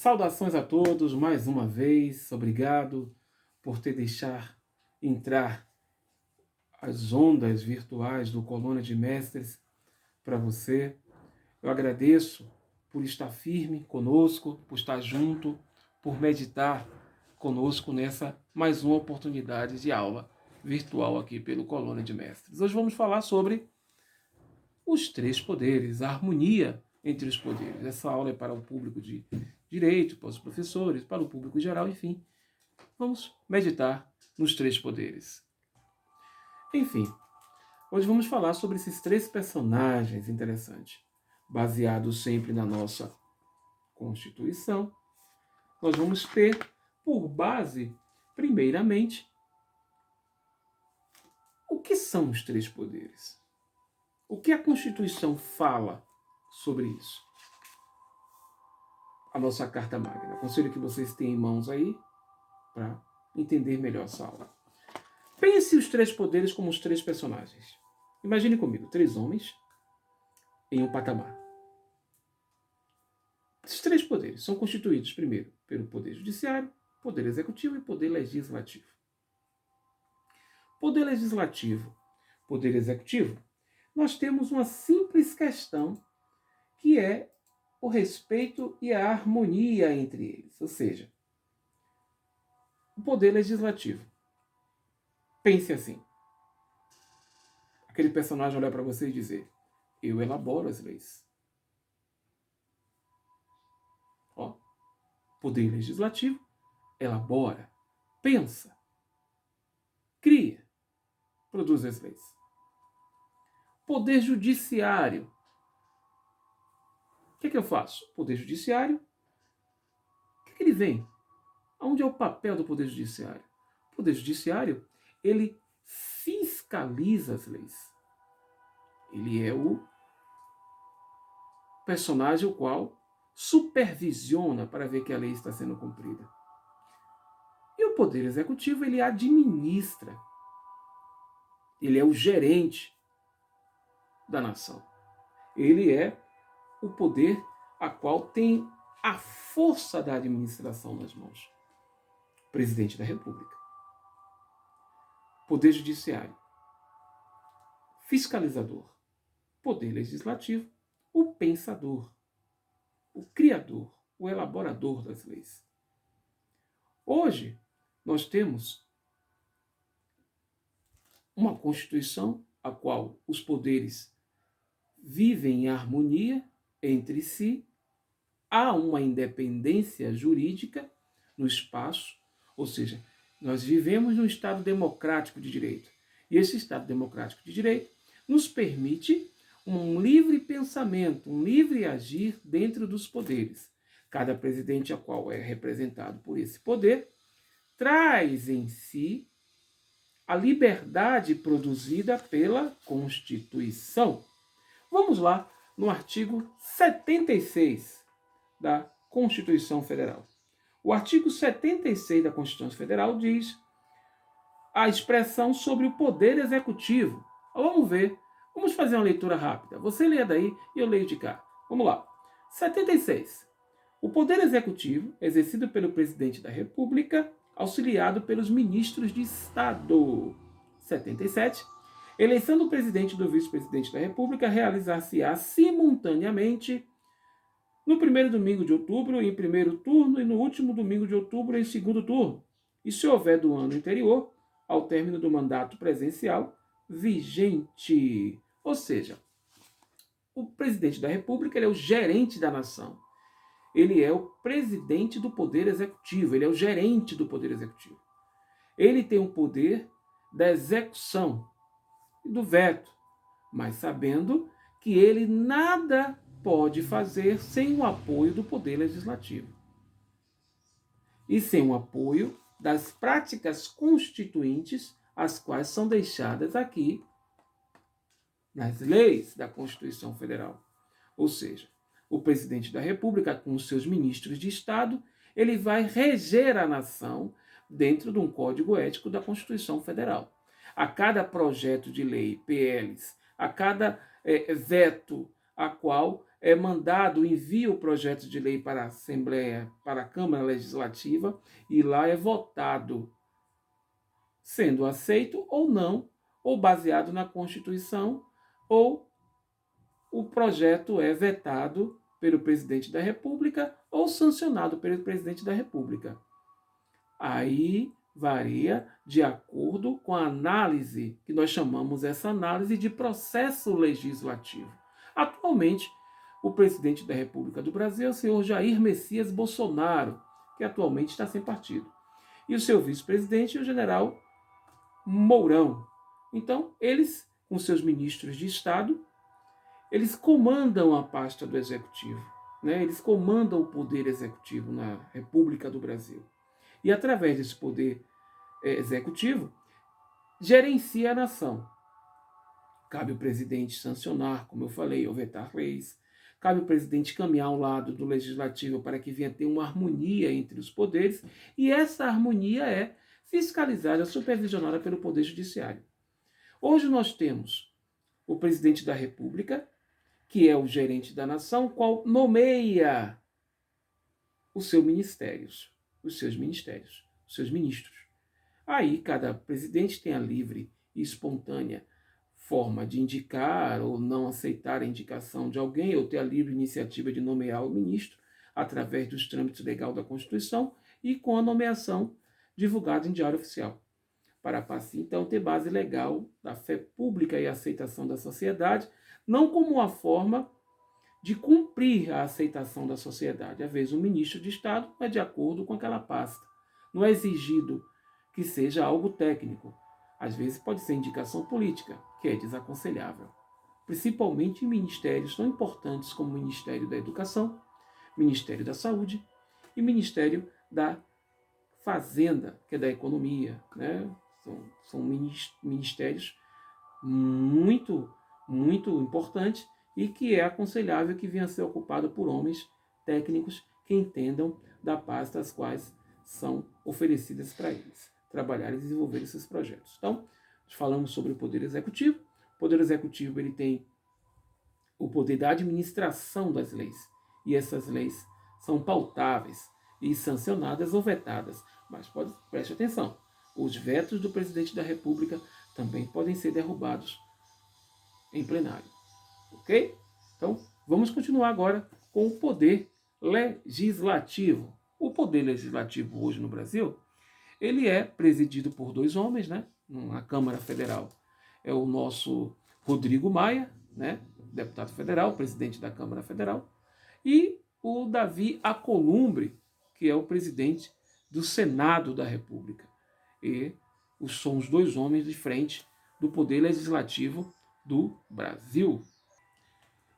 Saudações a todos, mais uma vez, obrigado por ter deixado entrar as ondas virtuais do Colônia de Mestres para você. Eu agradeço por estar firme conosco, por estar junto, por meditar conosco nessa mais uma oportunidade de aula virtual aqui pelo Colônia de Mestres. Hoje vamos falar sobre os três poderes, a harmonia entre os poderes. Essa aula é para o público de direito, para os professores, para o público geral, enfim. Vamos meditar nos três poderes. Enfim, hoje vamos falar sobre esses três personagens interessantes, baseados sempre na nossa Constituição. Nós vamos ter por base, primeiramente, o que são os três poderes? O que a Constituição fala sobre isso? A nossa Carta Magna. Aconselho que vocês tenham em mãos aí para entender melhor essa aula. Pense os três poderes como os três personagens. Imagine comigo, três homens em um patamar. Esses três poderes são constituídos, primeiro, pelo Poder Judiciário, Poder Executivo e Poder Legislativo. Poder Legislativo, Poder Executivo, nós temos uma simples questão que é o respeito e a harmonia entre eles. Ou seja, o Poder Legislativo. Pense assim. Aquele personagem olhar para você e dizer: eu elaboro as leis. Ó, Poder Legislativo elabora, pensa, cria, produz as leis. Poder Judiciário. O que eu faço? Poder Judiciário, o que ele vem? Onde é o papel do Poder Judiciário? O Poder Judiciário, ele fiscaliza as leis. Ele é o personagem o qual supervisiona para ver que a lei está sendo cumprida. E o Poder Executivo, ele administra. Ele é o gerente da nação. Ele é o poder a qual tem a força da administração nas mãos. Presidente da República. Poder Judiciário. Fiscalizador. Poder Legislativo. O pensador. O criador. O elaborador das leis. Hoje, nós temos uma Constituição a qual os poderes vivem em harmonia entre si, há uma independência jurídica no espaço, ou seja, nós vivemos num Estado democrático de direito. E esse Estado democrático de direito nos permite um livre pensamento, um livre agir dentro dos poderes. Cada presidente, a qual é representado por esse poder, traz em si a liberdade produzida pela Constituição. Vamos lá no artigo 76 da Constituição Federal. O artigo 76 da Constituição Federal diz a expressão sobre o Poder Executivo. Vamos ver. Vamos fazer uma leitura rápida. Você lê daí e eu leio de cá. Vamos lá. 76. O Poder Executivo, exercido pelo Presidente da República, auxiliado pelos ministros de Estado. 77. Eleição do presidente e do vice-presidente da República realizar-se-á simultaneamente no primeiro domingo de outubro em primeiro turno e no último domingo de outubro em segundo turno. E se houver do ano anterior, ao término do mandato presencial vigente. Ou seja, o presidente da República ele é o gerente da nação. Ele é o presidente do Poder Executivo, ele é o gerente do Poder Executivo. Ele tem o poder da execução e do veto, mas sabendo que ele nada pode fazer sem o apoio do Poder Legislativo. E sem o apoio das práticas constituintes, as quais são deixadas aqui nas leis da Constituição Federal. Ou seja, o presidente da República, com os seus ministros de Estado, ele vai reger a nação dentro de um código ético da Constituição Federal. A cada projeto de lei, PLs, a cada veto a qual é mandado, envia o projeto de lei para a Assembleia, para a Câmara Legislativa, e lá é votado, sendo aceito ou não, ou baseado na Constituição, ou o projeto é vetado pelo presidente da República ou sancionado pelo presidente da República. Aí varia de acordo com a análise, que nós chamamos essa análise de processo legislativo. Atualmente, o presidente da República do Brasil é o senhor Jair Messias Bolsonaro, que atualmente está sem partido. E o seu vice-presidente é o general Mourão. Então, eles, com seus ministros de Estado, eles comandam a pasta do Executivo, né? Eles comandam o poder executivo na República do Brasil. E através desse poder executivo, gerencia a nação. Cabe ao presidente sancionar, como eu falei, ou vetar leis. Cabe ao presidente caminhar ao lado do legislativo para que venha ter uma harmonia entre os poderes. E essa harmonia é fiscalizada, supervisionada pelo Poder Judiciário. Hoje nós temos o presidente da República, que é o gerente da nação, qual nomeia os seus ministérios, os seus ministros. Aí cada presidente tem a livre e espontânea forma de indicar ou não aceitar a indicação de alguém, ou ter a livre iniciativa de nomear o ministro através dos trâmites legais da Constituição e com a nomeação divulgada em Diário Oficial, para assim, então, ter base legal da fé pública e aceitação da sociedade, não como uma forma de cumprir a aceitação da sociedade. Às vezes, o ministro de Estado é de acordo com aquela pasta. Não é exigido que seja algo técnico. Às vezes, pode ser indicação política, que é desaconselhável. Principalmente em ministérios tão importantes como o Ministério da Educação, Ministério da Saúde e Ministério da Fazenda, que é da Economia, né? São ministérios muito importantes e que é aconselhável que venha a ser ocupado por homens técnicos que entendam da pasta as quais são oferecidas para eles trabalharem e desenvolver esses projetos. Então, falamos sobre o Poder Executivo. O Poder Executivo ele tem o poder da administração das leis, e essas leis são pautáveis e sancionadas ou vetadas. Mas preste atenção, os vetos do presidente da República também podem ser derrubados em plenário. Ok? Então, vamos continuar agora com o poder legislativo. O poder legislativo hoje no Brasil, ele é presidido por dois homens, né? Na Câmara Federal é o nosso Rodrigo Maia, né? Deputado federal, presidente da Câmara Federal, e o Davi Alcolumbre, que é o presidente do Senado da República. E são os dois homens de frente do poder legislativo do Brasil.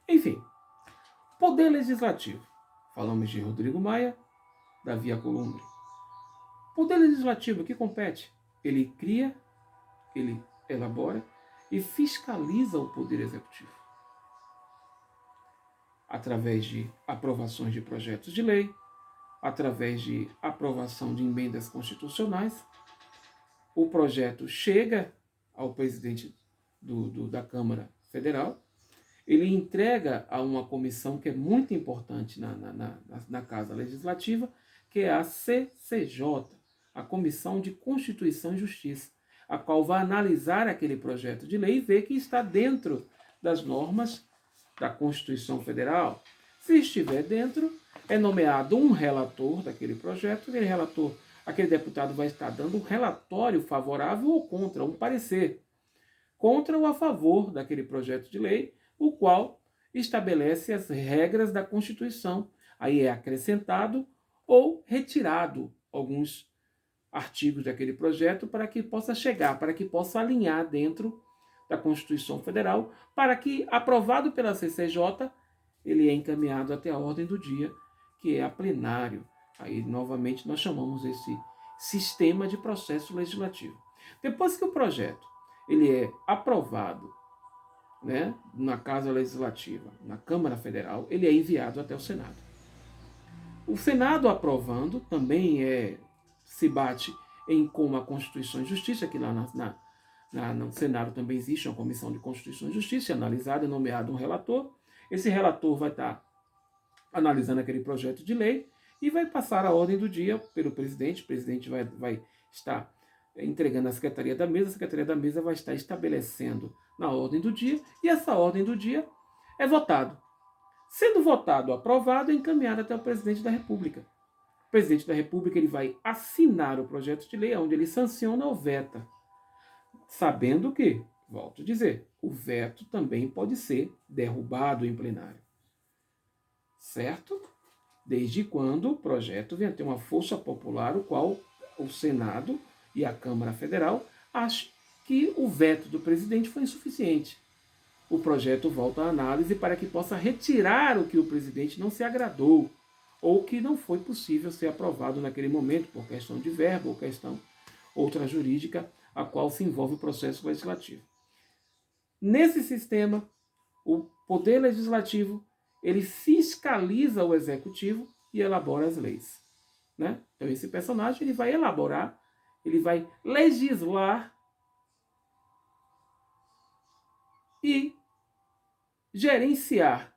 Enfim, poder legislativo. Falamos de Rodrigo Maia, Davi Alcolumbre. Poder legislativo, que compete? Ele cria, ele elabora e fiscaliza o poder executivo. Através de aprovações de projetos de lei, através de aprovação de emendas constitucionais, o projeto chega ao presidente da Câmara Federal, ele entrega a uma comissão que é muito importante na Casa Legislativa, que é a CCJ, a Comissão de Constituição e Justiça, a qual vai analisar aquele projeto de lei e ver que está dentro das normas da Constituição Federal. Se estiver dentro, é nomeado um relator daquele projeto, aquele deputado vai estar dando um relatório favorável ou contra, um parecer, contra ou a favor daquele projeto de lei, o qual estabelece as regras da Constituição. Aí é acrescentado ou retirado alguns artigos daquele projeto para que possa alinhar dentro da Constituição Federal, para que, aprovado pela CCJ, ele é encaminhado até a ordem do dia, que é a plenário. Aí, novamente, nós chamamos esse sistema de processo legislativo. Depois que o projeto ele é aprovado, né, na Casa Legislativa, na Câmara Federal, ele é enviado até o Senado. O Senado aprovando também se bate com a Constituição e Justiça, que lá no Senado também existe uma Comissão de Constituição e Justiça, analisada e nomeado um relator, Esse relator vai estar analisando aquele projeto de lei e vai passar a ordem do dia pelo presidente. O presidente vai estar entregando à a Secretaria da Mesa vai estar estabelecendo na ordem do dia, e essa ordem do dia é votado. Sendo votado, aprovado, é encaminhado até o presidente da República. O presidente da República ele vai assinar o projeto de lei, onde ele sanciona ou veta, sabendo que, volto a dizer, o veto também pode ser derrubado em plenário. Certo? Desde quando o projeto venha ter uma força popular, o qual o Senado e a Câmara Federal acham que o veto do presidente foi insuficiente. O projeto volta à análise para que possa retirar o que o presidente não se agradou ou que não foi possível ser aprovado naquele momento por questão de verba ou questão outra jurídica a qual se envolve o processo legislativo. Nesse sistema, o Poder Legislativo ele fiscaliza o Executivo e elabora as leis. Né? Então esse personagem ele vai elaborar, ele vai legislar e gerenciar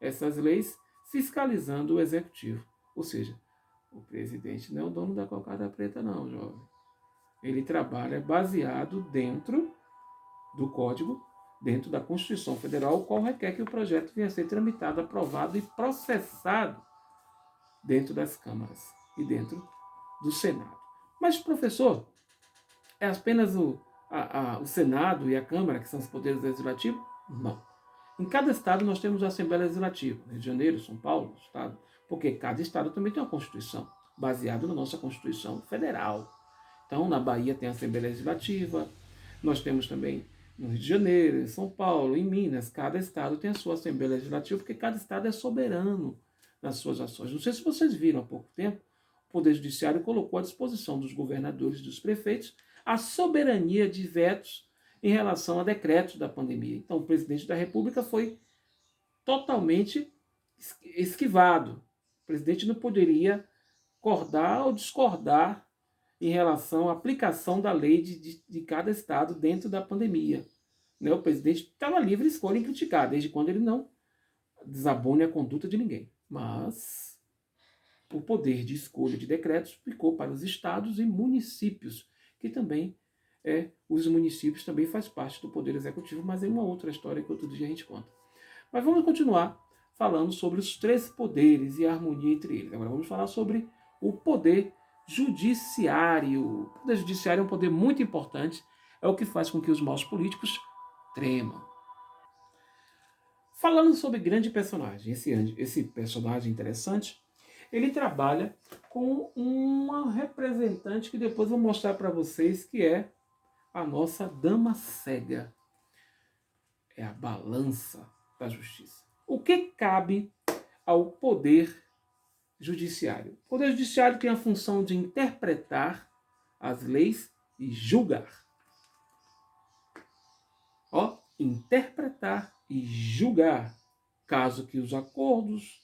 essas leis fiscalizando o Executivo. Ou seja, o presidente não é o dono da cocada preta não, jovem. Ele trabalha baseado dentro do Código, dentro da Constituição Federal, o qual requer que o projeto venha a ser tramitado, aprovado e processado dentro das câmaras e dentro do Senado. Mas, professor, é apenas o Senado e a Câmara que são os poderes legislativos? Não. Em cada estado nós temos a Assembleia Legislativa, Rio de Janeiro, São Paulo, estado, porque cada estado também tem uma Constituição, baseada na nossa Constituição Federal. Então, na Bahia tem a Assembleia Legislativa, nós temos também no Rio de Janeiro, em São Paulo, em Minas, cada estado tem a sua Assembleia Legislativa, porque cada estado é soberano nas suas ações. Não sei se vocês viram há pouco tempo, o Poder Judiciário colocou à disposição dos governadores e dos prefeitos a soberania de vetos em relação a decretos da pandemia. Então, o presidente da República foi totalmente esquivado. O presidente não poderia concordar ou discordar em relação à aplicação da lei de cada estado dentro da pandemia. Né? O presidente estava livre de escolha em criticar, desde quando ele não desabone a conduta de ninguém. Mas o poder de escolha de decretos ficou para os estados e municípios, que também os municípios também faz parte do poder executivo, mas é uma outra história que outro dia a gente conta. Mas vamos continuar falando sobre os três poderes e a harmonia entre eles. Agora vamos falar sobre o poder judiciário. O poder judiciário é um poder muito importante, é o que faz com que os maus políticos tremam. Falando sobre grande personagem, esse personagem interessante, ele trabalha com uma representante que depois eu vou mostrar para vocês, que é a nossa dama cega. É a balança da justiça. O que cabe ao poder judiciário? O poder judiciário tem a função de interpretar as leis e julgar. Interpretar e julgar, caso que os acordos,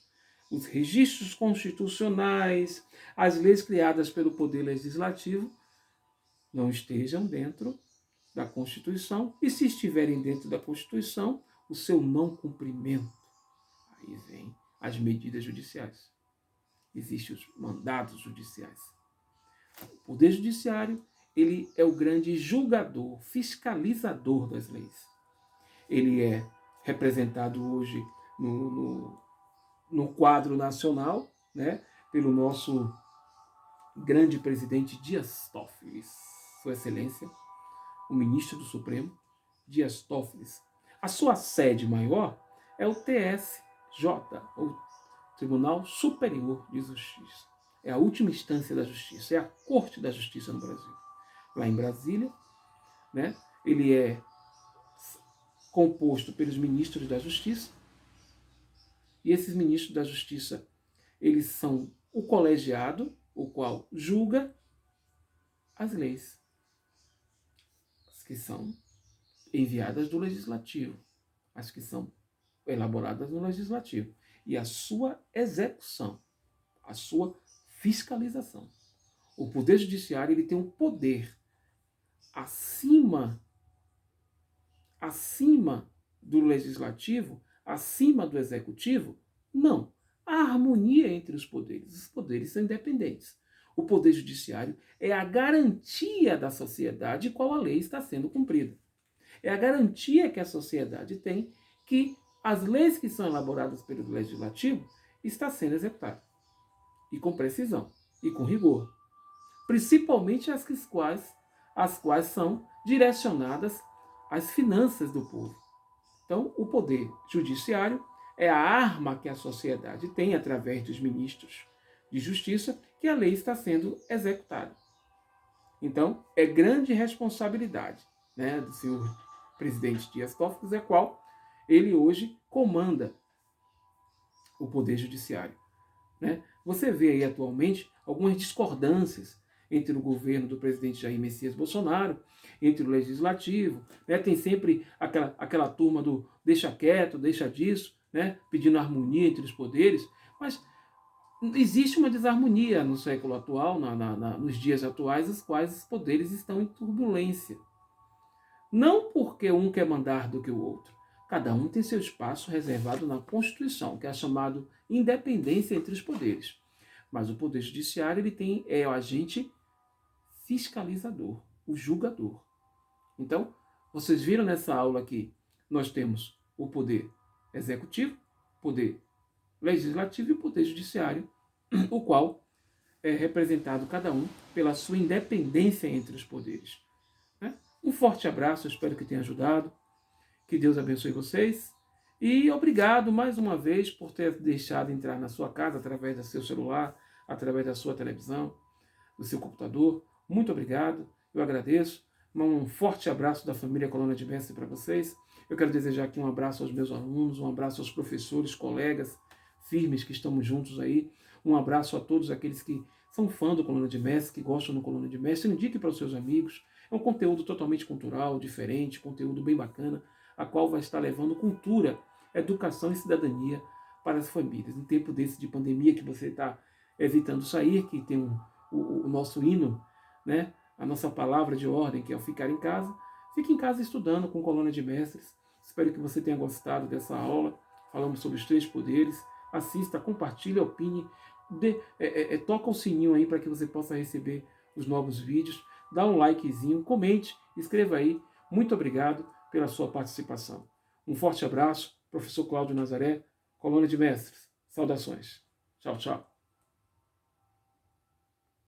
os registros constitucionais, as leis criadas pelo Poder Legislativo não estejam dentro da Constituição, e se estiverem dentro da Constituição, o seu não cumprimento. Aí vem as medidas judiciais. Existem os mandados judiciais. O Poder Judiciário, ele é o grande julgador, fiscalizador das leis. Ele é representado hoje no quadro nacional, né, pelo nosso grande presidente Dias Toffoli, Sua Excelência, o ministro do Supremo, Dias Toffoli. A sua sede maior é o TSJ, o Tribunal Superior de Justiça. É a última instância da justiça, é a Corte da Justiça no Brasil. Lá em Brasília, né, ele é composto pelos ministros da Justiça, e esses ministros da Justiça, eles são o colegiado, o qual julga as leis, as que são enviadas do Legislativo, as que são elaboradas no Legislativo, e a sua execução, a sua fiscalização. O Poder Judiciário ele tem um poder acima do Legislativo, acima do executivo? Não. Há harmonia entre os poderes são independentes. O poder judiciário é a garantia da sociedade qual a lei está sendo cumprida. É a garantia que a sociedade tem que as leis que são elaboradas pelo legislativo estão sendo executadas. E com precisão, e com rigor. Principalmente as quais são direcionadas às finanças do povo. Então, o poder judiciário é a arma que a sociedade tem através dos ministros de justiça que a lei está sendo executada. Então, é grande responsabilidade, né, do senhor presidente Dias Toffoli, a qual ele hoje comanda o poder judiciário. Né? Você vê aí atualmente algumas discordâncias entre o governo do presidente Jair Messias Bolsonaro, entre o legislativo, né? Tem sempre aquela turma do deixa quieto, deixa disso, né? Pedindo harmonia entre os poderes, mas existe uma desarmonia no século atual, nos dias atuais, os quais os poderes estão em turbulência. Não porque um quer mandar do que o outro. Cada um tem seu espaço reservado na Constituição, que é chamado independência entre os poderes. Mas o Poder Judiciário é o agente fiscalizador, o julgador. Então, vocês viram nessa aula aqui, nós temos o Poder Executivo, Poder Legislativo e o Poder Judiciário, o qual é representado cada um pela sua independência entre os poderes. Um forte abraço, espero que tenha ajudado. Que Deus abençoe vocês. E obrigado mais uma vez por ter deixado entrar na sua casa através do seu celular, através da sua televisão, do seu computador. Muito obrigado, eu agradeço. Um forte abraço da família Colônia de Mestre para vocês. Eu quero desejar aqui um abraço aos meus alunos, um abraço aos professores, colegas firmes que estamos juntos aí. Um abraço a todos aqueles que são fã do Colônia de Mestre, que gostam do Colônia de Mestre. Indique para os seus amigos. É um conteúdo totalmente cultural, diferente, conteúdo bem bacana, a qual vai estar levando cultura, educação e cidadania para as famílias. Em tempo desse de pandemia que você está evitando sair, que tem o nosso hino, né? A nossa palavra de ordem, que é o ficar em casa, fique em casa estudando com Colônia de Mestres. Espero que você tenha gostado dessa aula. Falamos sobre os 3 poderes. Assista, compartilhe, opine, toca o sininho aí para que você possa receber os novos vídeos. Dá um likezinho, comente, escreva aí. Muito obrigado pela sua participação. Um forte abraço, professor Cláudio Nazaré, Colônia de Mestres. Saudações. Tchau, tchau.